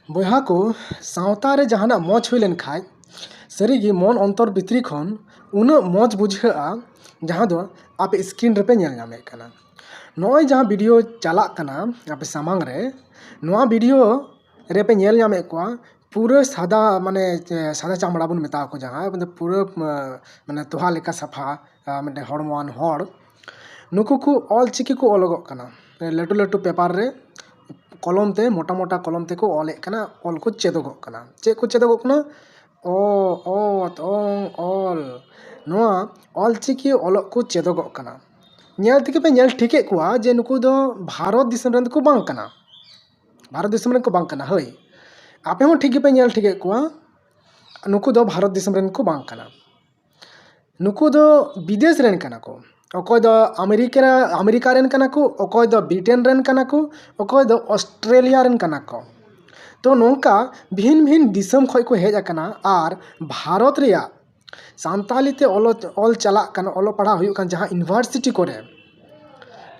बॉयहा को सावता रे जहाना मौज हुई लेन खाय सारीगे मन अंतर भितरी खन उना मौज बुझागा जहाँ दो आप स्क्रीन रे पे नेल नामे कना। नॉय जहाँ वीडियो चला कना आप सामांग रे नोआ वीडियो रे पे नेल नामे को पूरा सादा माने सादा चामड़ा बन मेता को जहाँ मतलब पूरा माने तोहा लेका सफा माने हड़मान हड़ नुकु को ऑल चिकी को अलगो कना लटू लटू पेपर रे कलम ते मोटा मोटा कलम ते को ऑले कना ऑल को चेदोगो कना चे को चेदोगो कना ओ ओत ओंग ऑल नोआ ऑल चिकी ऑल को चेदोगो कना नेल तिके पे नेल ठीके कुआ जे नुकु दो भारत दिसम रन को बांग कना भारत दिसम रन को बांग कना हई आपे हो ठीक पे नेल ठीके कुआ नुकु दो भारत दिसम रन को बांग कना नुकु दो विदेश रन कना को अकोय दो अमेरिका रन कना को अकोय दो ब्रिटेन रन कना को अकोय दो ऑस्ट्रेलिया रन कना को तो नोंका भिन्न भिन्न दिसम खय को हेज अकना आर भारत रिया सांताली ते ऑल चला कन ऑल पढ़ा हुई कन जहाँ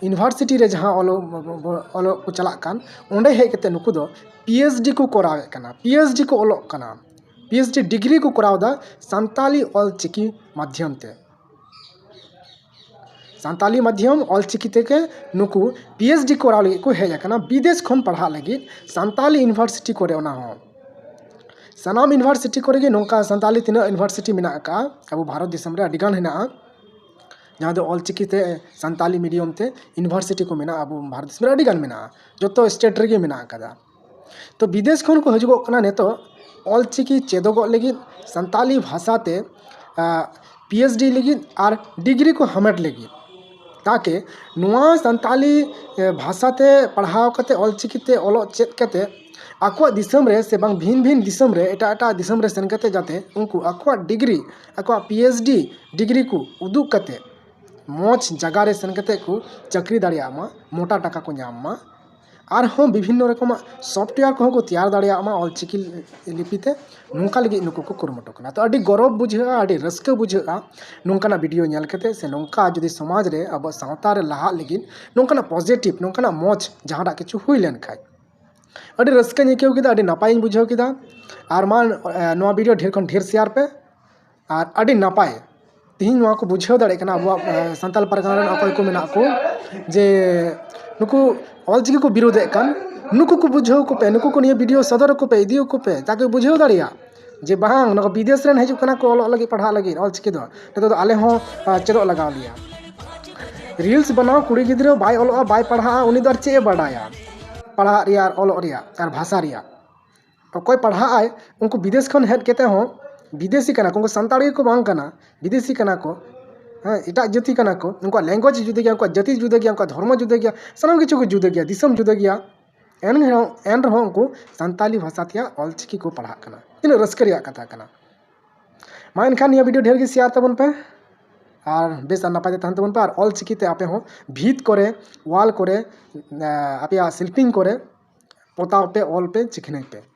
यूनिवर्सिटी रे जहाँ ऑल को चला कन ओंडे हेज कते नुकु दो पीएचडी को करावे कना पीएचडी को ऑल कना पीएचडी डिग्री को करावदा सांताली ऑल चिकी माध्यम ते सांताली माध्यम ऑल चिकी ते के नुकु पीएचडी कराव लगी को हेज अकना विदेश खन पढ़ा लगी सांताली यूनिवर्सिटी करे ओना हो सनाम यूनिवर्सिटी करे गे नोंका सांताली तिना यूनिवर्सिटी मेना का अब भारत दिसम रे अडिगान हेना जहाँ दो ऑल चिकी ते सांताली मीडियम ते यूनिवर्सिटी को मेना अब भारत दिसम रे अडिगान मेना जोतो स्टेट रे गे मेना कदा तो विदेश खन को हजगो कना नेतो ऑल चिकी चेदोगो लगी सांताली भाषा ते पीएचडी लगी और डिग्री को हमेट लगी ताकि नुआ सांताली भाषा ते पढ़ाव कते ऑल चिकी ते ऑल चेद कते आको दिसम रे से बांग भिन्न भिन्न दिसम रे एटा दिसम रे सेन कते जाते उनको आको डिग्री आको पीएचडी डिग्री को उदुग कते मोच जगह रे सेन कते को चाकरी दाड़िया मा मोटा टाका को नाम मा और हम विभिन्न रकम सॉफ्टवेयर को तैयार दाड़िया मा ऑल चिकी लिपिते नोंका लगी नुकु को कुरुमुटु कना तो अडी गौरव बुझा अडी रस्का बुझा नोंकाना वीडियो नेल कते से नोंका जदि समाज रे अब सावता रे लाहा लगी नोंकाना पॉजिटिव नोंकाना मोच जहाडा किछु हुई लेन खाय अडी रस्का निकेव किदा अडी नापाय बुझाव किदा और मान नोआ वीडियो ढेर खन ढेर शेयर पे और अडी नापाय तिहिन नोआ को बुझाव दाड़े कना अब संताल परगना रन अकय को मेना को जे नुकु ऑल चिकी को विरोध कन नुकु को बुझाव को पे नुकु को निया वीडियो सदर को पे इदियो को पे ताकि बुझाव दाड़िया जे बांग नको विदेश रन हजू कना को ऑल लगी पढ़ा लगी ऑल चिकी दो तो आले हो चेदो लगाव लिया रील्स बनाओ कुड़ी गिद्रो बाय ऑल बाय पढ़ा उनी दर चे बड़ाया पढ़ा रिया ऑल रिया और भाषा रिया अकोय पढ़ा आए उनको विदेश खन हेड केते हो विदेशी कना को संताड़ी को बांग कना विदेशी कना को हाँ इटा जाति कना को उनको लैंग्वेज जुदा गया उनको जाति जुदा गया उनको धर्म जुदा गया सामान किछु को जुदा गया दिसम जुदा गया एन रहो उनको संताली भाषा तिया ऑल चिकी को पढ़ा कना इन रस्क रिया कथा कना मा इनखान ये वीडियो ढेर गे शेयर तबन पे और बेस नपाय तहन तबन पे और ऑल चिकी ते आपे हो भीत करे वाल करे आपे शिल्पिंग करे पोताव पे ऑल पे चिकने पे